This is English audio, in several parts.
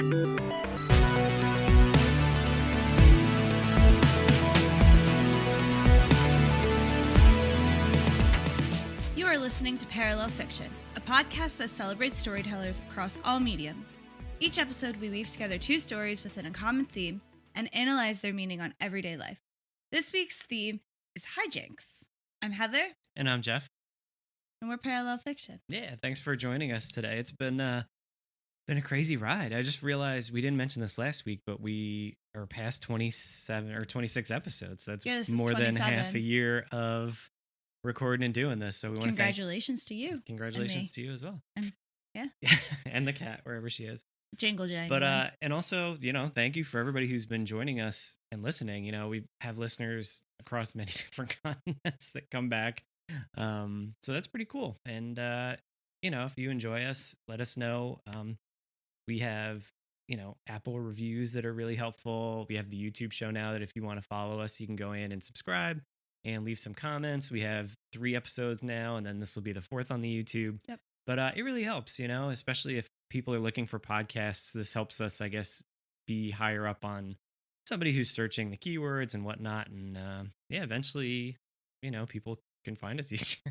You are listening to Parallel Fiction, a podcast that celebrates storytellers across all mediums. Each episode, we weave together two stories within a common theme and analyze their meaning on everyday life. This week's theme is Hijinks. I'm Heather. And I'm Jeff. And we're Parallel Fiction. Yeah, thanks for joining us today. It's been a crazy ride. I just realized we didn't mention this last week, but we are past 27 or 26 episodes. That's more than half a year of recording and doing this. So we want to congratulations to you. Congratulations to you as well. And yeah. And the cat, wherever she is. Jingle jangle. But and also, thank you for everybody who's been joining us and listening. We have listeners across many different continents that come back. So that's pretty cool. And if you enjoy us, let us know. We have Apple reviews that are really helpful. We have the YouTube show now that if you want to follow us, you can go in and subscribe and leave some comments. We have 3 episodes now, and then this will be the 4th on the YouTube. Yep. But it really helps, especially if people are looking for podcasts. This helps us, I guess, be higher up on somebody who's searching the keywords and whatnot. And eventually, people can find us easier.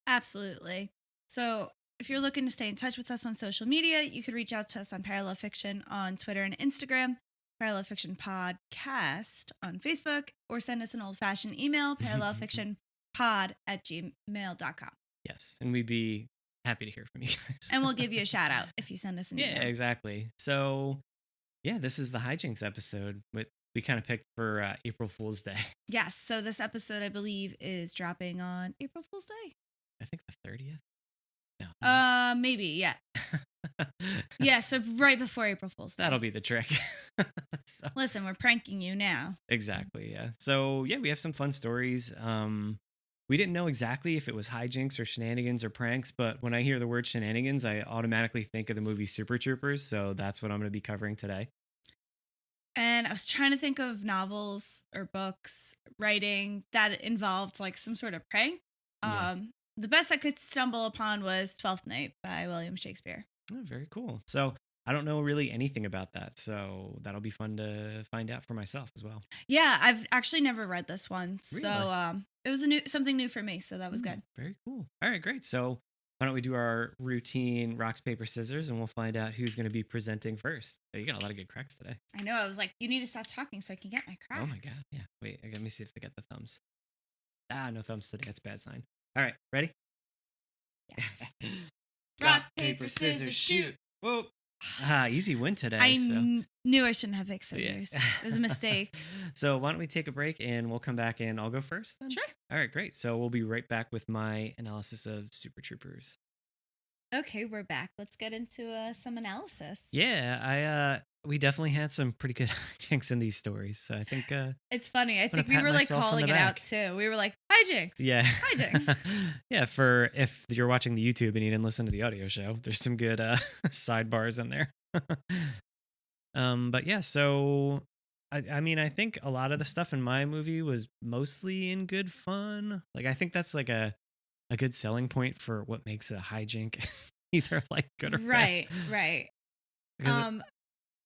Absolutely. So if you're looking to stay in touch with us on social media, you could reach out to us on Parallel Fiction on Twitter and Instagram, Parallel Fiction Podcast on Facebook, or send us an old-fashioned email, parallelfictionpod@gmail.com. Yes, and we'd be happy to hear from you guys. And we'll give you a shout out if you send us an email. Yeah, exactly. So, this is the Hijinks episode. We kind of picked for April Fool's Day. Yes, so this episode, I believe, is dropping on April Fool's Day. I think the 30th? No. Maybe, yeah. Yeah, so right before April Fool's Day. That'll be the trick. So. Listen, we're pranking you now. Exactly, yeah. So, we have some fun stories. We didn't know exactly if it was hijinks or shenanigans or pranks, but when I hear the word shenanigans, I automatically think of the movie Super Troopers, so that's what I'm going to be covering today. And I was trying to think of novels or books, writing that involved like some sort of prank. The best I could stumble upon was Twelfth Night by William Shakespeare. Oh, very cool. So I don't know really anything about that, so that'll be fun to find out for myself as well. Yeah, I've actually never read this one, really? So it was something new for me, so that was good. Very cool. All right, great. So why don't we do our routine rocks, paper, scissors, and we'll find out who's going to be presenting first. Oh, you got a lot of good cracks today. I know. I was like, you need to stop talking so I can get my cracks. Oh my God. Yeah. Wait, let me see if I get the thumbs. No thumbs today. That's a bad sign. All right, ready? Yes. Rock, paper, scissors, shoot. Whoop. Easy win today. I knew I shouldn't have picked scissors. Yeah. It was a mistake. So why don't we take a break and we'll come back and I'll go first then? Sure. All right, great. So we'll be right back with my analysis of Super Troopers. Okay, we're back. Let's get into some analysis. Yeah, we definitely had some pretty good hijinks in these stories. So I think it's funny. I think we were like calling it out too. We were like, hijinks. Yeah. Hijinks. Yeah, for if you're watching the YouTube and you didn't listen to the audio show, there's some good sidebars in there. But yeah, so I think a lot of the stuff in my movie was mostly in good fun. Like I think that's like a good selling point for what makes a hijink either like good or bad. Right.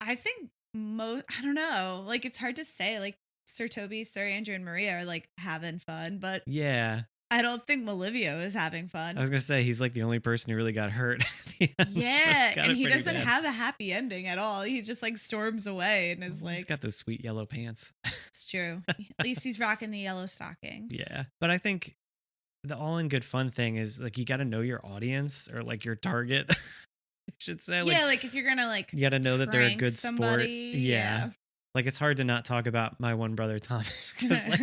I think I don't know. Like it's hard to say. Like Sir Toby, Sir Andrew, and Maria are like having fun, but yeah, I don't think Malivio is having fun. I was gonna say he's like the only person who really got hurt. Yeah, and he doesn't have a happy ending at all. He just like storms away and is like, he's got those sweet yellow pants. It's true. At least he's rocking the yellow stockings. Yeah, but I think the all in good fun thing is like you got to know your audience or like your target. I should say. Yeah, like if you're gonna like, you got to know that they're a good sport. Yeah. Like it's hard to not talk about my one brother Thomas because like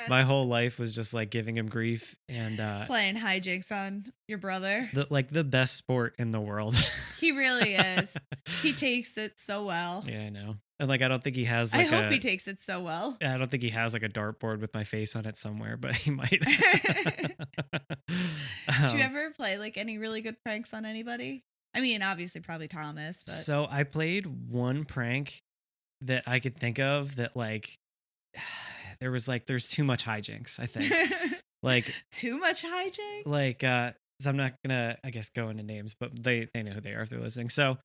my whole life was just like giving him grief and playing hijinks on your brother. The best sport in the world. He really is. He takes it so well. Yeah, I know. And like I don't think he has. Like, I hope he takes it so well. I don't think he has like a dartboard with my face on it somewhere, but he might. Did you ever play like any really good pranks on anybody? I mean, obviously, probably Thomas. But so I played one prank that I could think of that like there's too much hijinks, I think. Like too much hijinks? Like So I'm not gonna, I guess, go into names, but they know who they are if they're listening. So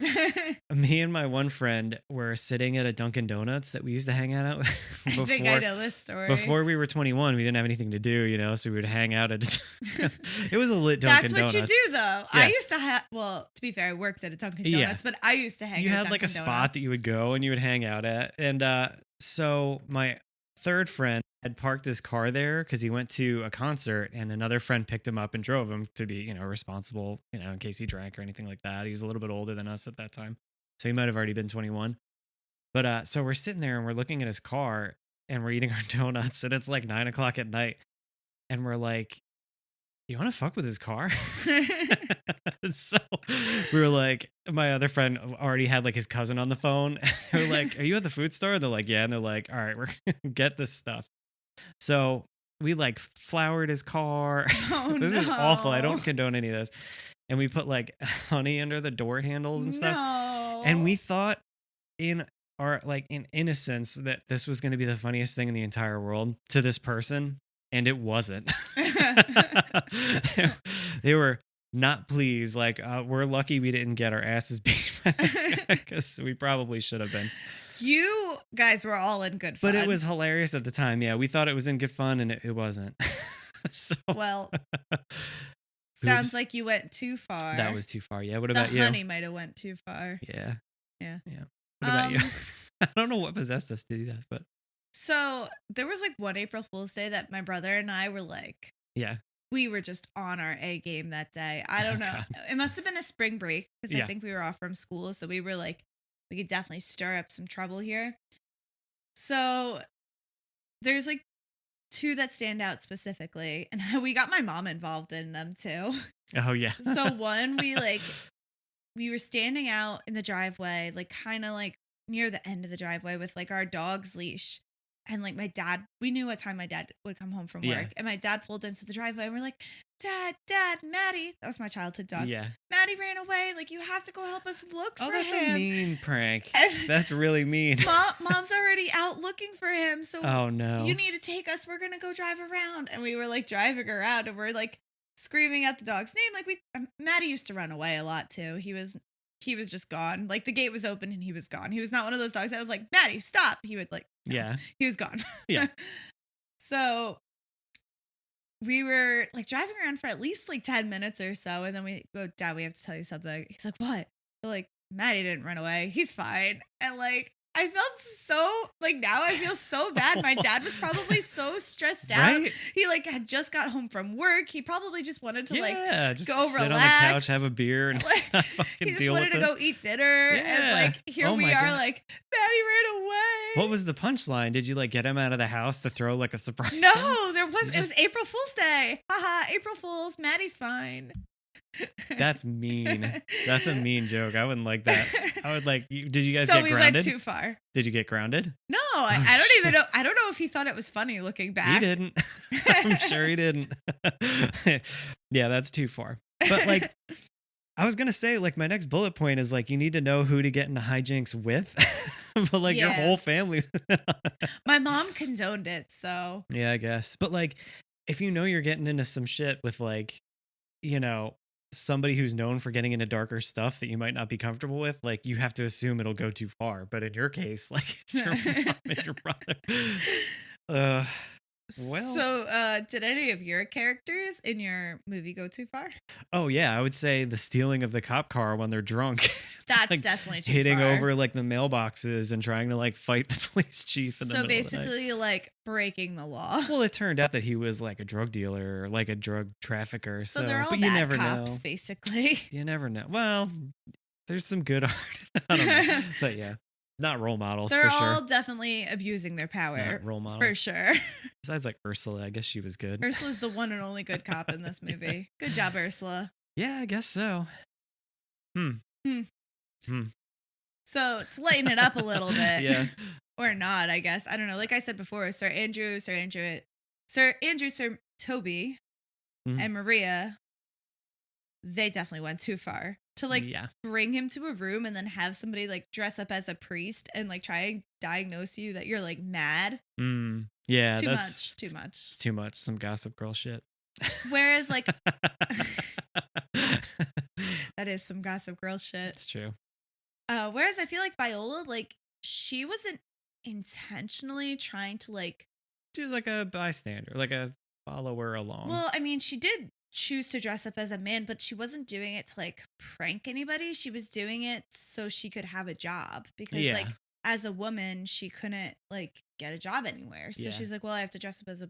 me and my one friend were sitting at a Dunkin' Donuts that we used to hang out at I think I know this story. Before we were 21, we didn't have anything to do, so we would hang out at it was a lit Dunkin' Donuts. That's what you do, though. Yeah. I used to have, well, to be fair, I worked at a Dunkin' Donuts, but I used to hang out at You had Dunkin' like a Donuts. spot that you would go and you would hang out at. And so my third friend had parked his car there because he went to a concert, and another friend picked him up and drove him to be, responsible, in case he drank or anything like that. He was a little bit older than us at that time, so he might have already been 21. But so we're sitting there and we're looking at his car and we're eating our donuts, and it's like 9:00 at night, and we're like, "You want to fuck with his car?" So we were like, my other friend already had like his cousin on the phone. They were like, "Are you at the food store?" They're like, "Yeah." And they're like, "All right, we're gonna get this stuff." So we like floured his car. Oh, This is awful. I don't condone any of this. And we put like honey under the door handles and stuff. No. And we thought in our in innocence that this was going to be the funniest thing in the entire world to this person. And it wasn't. They were not pleased. Like, we're lucky we didn't get our asses beat because we probably should have been. You guys were all in good fun. But it was hilarious at the time. Yeah, we thought it was in good fun, and it wasn't. So, well, sounds like you went too far. That was too far. Yeah. What about you? The honey might have went too far. Yeah. Yeah. What about you? I don't know what possessed us to do that, but. So there was like one April Fool's Day that my brother and I were like, yeah, we were just on our A game that day. I don't know. God. It must have been a spring break because I think we were off from school. So we were like, we could definitely stir up some trouble here. So there's like two that stand out specifically, and we got my mom involved in them too. Oh yeah. So one, we were standing out in the driveway, like kind of like near the end of the driveway with like our dog's leash. And like my dad, we knew what time my dad would come home from work. Yeah. And my dad pulled into the driveway and we're like, Dad, Maddie. That was my childhood dog. Yeah. Maddie ran away. Like, you have to go help us look for him. Oh, that's a mean prank. That's really mean. Mom's already out looking for him. So oh, no. You need to take us. We're going to go drive around. And we were like driving around and we're like screaming out the dog's name. Like Maddie used to run away a lot too. He was just gone. Like the gate was open and he was gone. He was not one of those dogs that was like, Maddie, stop. He would like, no, yeah, he was gone. Yeah. So we were like driving around for at least like 10 minutes or so. And then we go, Dad, we have to tell you something. He's like, what? We're like, Maddie didn't run away. He's fine. And like, I felt so like now I feel so bad. My dad was probably so stressed out. Right? He like had just got home from work. He probably just wanted to just go sit relax on the couch, have a beer, and like, fucking he just wanted to go eat dinner. Yeah. And like here we are, like Maddie ran away. What was the punchline? Did you like get him out of the house to throw like a surprise? No, there was. It was April Fool's Day. Haha, April Fool's. Maddie's fine. That's mean. That's a mean joke. I wouldn't like that. I would like. Did you guys get grounded? So we went too far. Did you get grounded? No, I don't even know. I don't know if he thought it was funny looking back. He didn't. I'm sure he didn't. Yeah, that's too far. But like, I was gonna say, like, my next bullet point is like, you need to know who to get into hijinks with. But like your whole family. My mom condoned it, so. Yeah, I guess. But like, if you know you're getting into some shit with like, somebody who's known for getting into darker stuff that you might not be comfortable with, like you have to assume it'll go too far. But in your case, like it's your mom and your brother. So did any of your characters in your movie go too far? Oh yeah, I would say the stealing of the cop car when they're drunk. That's like, definitely too hitting far. over like the mailboxes and trying to like fight the police chief. In the middle of the night. Like breaking the law. Well, it turned out that he was like a drug dealer or like a drug trafficker. So they're all but bad you never cops, know. Basically. You never know. Well, there's some good art. I don't know. But yeah. Not role models, They're for sure. They're all definitely abusing their power. Not role models. For sure. Besides, like, Ursula. I guess she was good. Ursula's the one and only good cop in this movie. Good job, Ursula. Yeah, I guess so. So, to lighten it up a little bit. Yeah. Or not, I guess. I don't know. Like I said before, Sir Andrew, Sir Toby, and Maria, they definitely went too far. To like bring him to a room and then have somebody like dress up as a priest and like try and diagnose you that you're like mad. Yeah, too that's much. It's too much. Some Gossip Girl shit. Whereas like That is some Gossip Girl shit. It's true. Whereas I feel like Viola, like, she wasn't intentionally trying to, like... She was like a bystander, like a follower along. Well, I mean, she did choose to dress up as a man, but she wasn't doing it to, like, prank anybody. She was doing it so she could have a job. Because, like, as a woman, she couldn't, like, get a job anywhere. So she's like, well, I have to dress up as a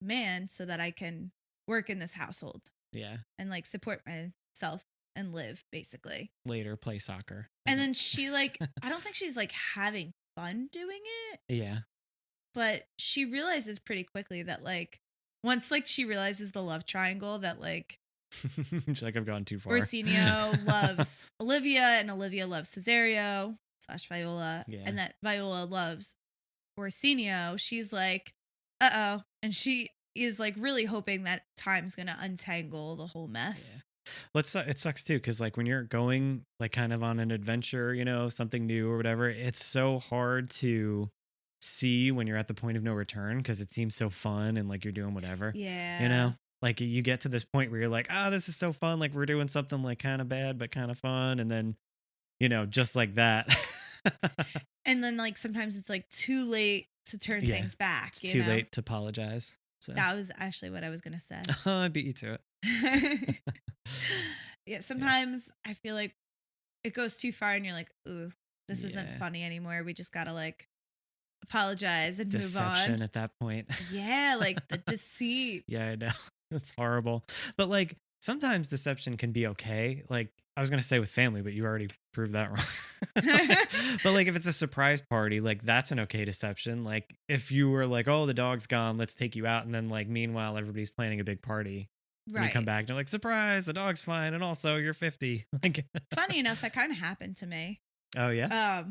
man so that I can work in this household. Yeah. And, like, support myself and live, basically. Later, play soccer. And then she, like, I don't think she's, like, having fun doing it. Yeah. But she realizes pretty quickly that, like, once, like, she realizes the love triangle that, like... She's like, I've gone too far. Orsino loves Olivia, and Olivia loves Cesario / Viola. Yeah. And that Viola loves Orsino. She's like, uh-oh. And she is, like, really hoping that time's going to untangle the whole mess. Yeah. Well, it sucks, too, because, like, when you're going, like, kind of on an adventure, you know, something new or whatever, it's so hard to... see when you're at the point of no return because it seems so fun and like you're doing whatever. Yeah. You know, like you get to this point where you're like, oh, this is so fun. Like we're doing something like kind of bad, but kind of fun. And then, you know, just like that. And then like sometimes it's like too late to turn things back. It's too late to apologize. So. That was actually what I was going to say. I beat you to it. Yeah. Sometimes I feel like it goes too far and you're like, ooh, this isn't funny anymore. We just got to like apologize and move on. Deception at that point. Yeah, like the deceit. Yeah, I know. It's horrible. But like sometimes deception can be okay. Like I was going to say with family, but you already proved that wrong. But like if it's a surprise party, like that's an okay deception. Like if you were like, oh, the dog's gone, let's take you out. And then like meanwhile, everybody's planning a big party. Right. And you come back and you're like, surprise, the dog's fine. And also you're 50. Like funny enough, that kind of happened to me. Oh, yeah?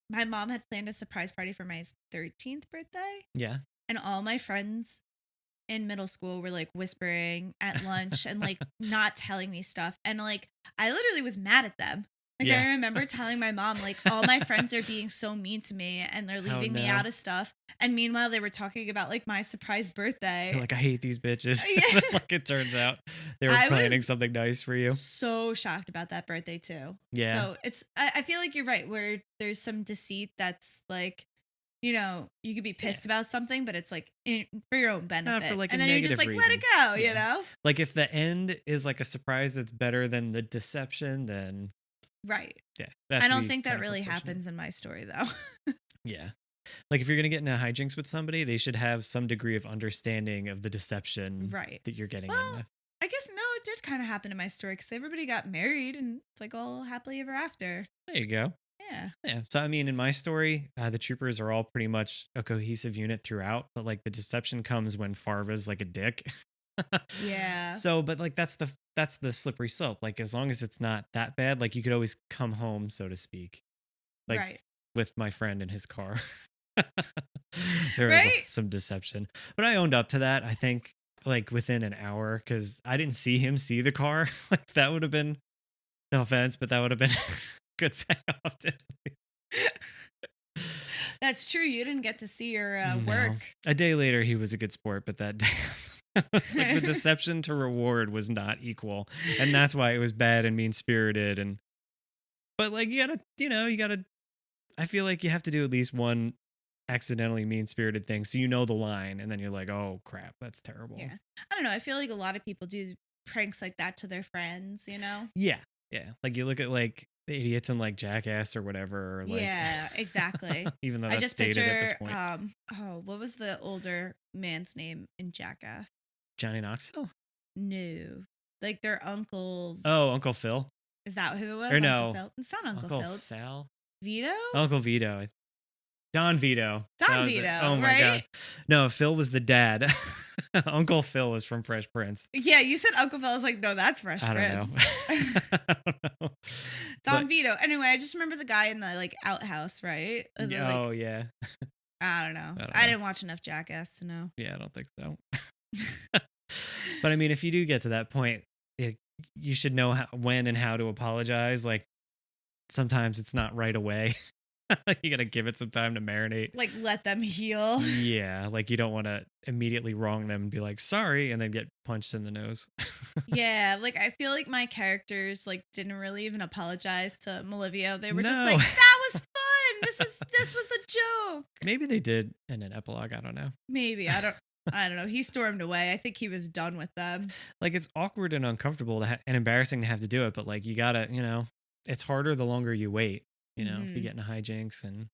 My mom had planned a surprise party for my 13th birthday. Yeah. And all my friends in middle school were like whispering at lunch and like not telling me stuff. And like, I literally was mad at them. Like I remember telling my mom, like, all my friends are being so mean to me and they're leaving me out of stuff. And meanwhile, they were talking about like my surprise birthday. You're like, I hate these bitches. Yeah. Like it turns out they were planning something nice for you. So shocked about that birthday too. Yeah. So I feel like you're right where there's some deceit that's like, you know, you could be pissed about something, but it's like for your own benefit. Not for like and a then you're just like, reason. let it go, you know? Like if the end is like a surprise that's better than the deception, then. Right. Yeah. I don't think that really happens in my story though. Yeah. Like if you're going to get in a hijinks with somebody, they should have some degree of understanding of the deception that you're getting in with. I guess no, it did kind of happen in my story because everybody got married and it's like all happily ever after. There you go. Yeah. Yeah. So, I mean, in my story, the troopers are all pretty much a cohesive unit throughout, but like the deception comes when Farva's like a dick. Yeah. So, but like that's the slippery slope. Like as long as it's not that bad, like you could always come home, so to speak. Like with my friend in his car. There was some deception. But I owned up to that, I think, like within an hour, because I didn't see him see the car. Like that would have been, no offense, but that would have been good payoff. That's true. You didn't get to see your work. A day later, he was a good sport, but that day, it was like the deception to reward was not equal, and that's why it was bad and mean spirited. But like you gotta. I feel like you have to do at least one accidentally mean spirited thing, so you know the line, and then you're like, oh crap, that's terrible. Yeah, I don't know. I feel like a lot of people do pranks like that to their friends. You know? Yeah. Like you look at like the idiots in like Jackass or whatever. Or like, yeah, exactly. Even though that's dated at this point. What was the older man's name in Jackass? Johnny Knoxville? No, like their uncle. Oh, Uncle Phil. Is that who it was? Or no, Phil? It's not Uncle Phil. Sal. Vito. Uncle Vito. Don Vito. Don Vito. Oh my god. No, Phil was the dad. Uncle Phil was from Fresh Prince. Yeah, you said Uncle Phil. I was like, no, that's Fresh Prince. I don't know. Don Vito. Anyway, I just remember the guy in the like outhouse, right? Oh yeah. I don't know. I didn't watch enough Jackass to know. Yeah, I don't think so. But I mean, if you do get to that point, you should know when and how to apologize. Like sometimes it's not right away. You gotta give it some time to marinate. Like, let them heal. Yeah, like you don't want to immediately wrong them and be like sorry and then get punched in the nose. Yeah, like I feel like my characters like didn't really even apologize to Malivio. They were just No. like, that was fun. This was a joke. Maybe they did in an epilogue. I don't know. Maybe. I don't know. He stormed away. I think he was done with them. Like it's awkward and uncomfortable and embarrassing to have to do it, but like you gotta, it's harder the longer you wait. If you get in hijinks, and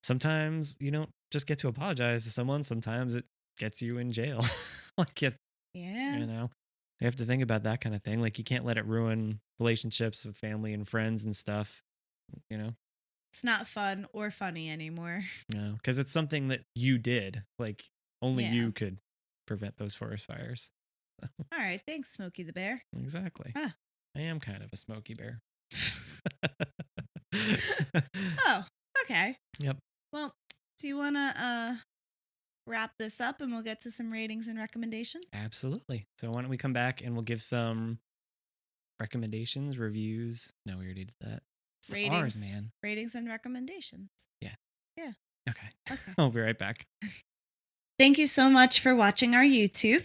sometimes you don't just get to apologize to someone. Sometimes it gets you in jail. Like Yeah. you have to think about that kind of thing. Like you can't let it ruin relationships with family and friends and stuff. It's not fun or funny anymore. No, because it's something that you did. Like only Yeah. you could prevent those forest fires. All right. Thanks, Smokey the Bear. Exactly. Huh. I am kind of a Smokey Bear. Oh, okay. Yep. Well, do you want to wrap this up and we'll get to some ratings and recommendations? Absolutely. So why don't we come back and we'll give some recommendations, reviews. No, we already did that. It's Ratings, ours, man. ratings and recommendations. Yeah. Yeah. Okay. Okay. I'll be right back. Thank you so much for watching our YouTube.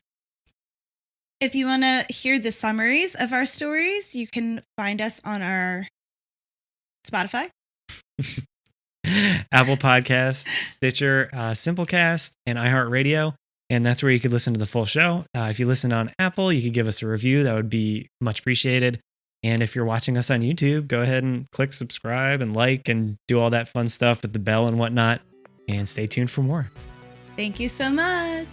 If you want to hear the summaries of our stories, you can find us on our Spotify, Apple Podcasts, Stitcher, Simplecast, and iHeartRadio. And that's where you could listen to the full show. If you listen on Apple, you could give us a review. That would be much appreciated. And if you're watching us on YouTube, go ahead and click subscribe and like and do all that fun stuff with the bell and whatnot. And stay tuned for more. Thank you so much.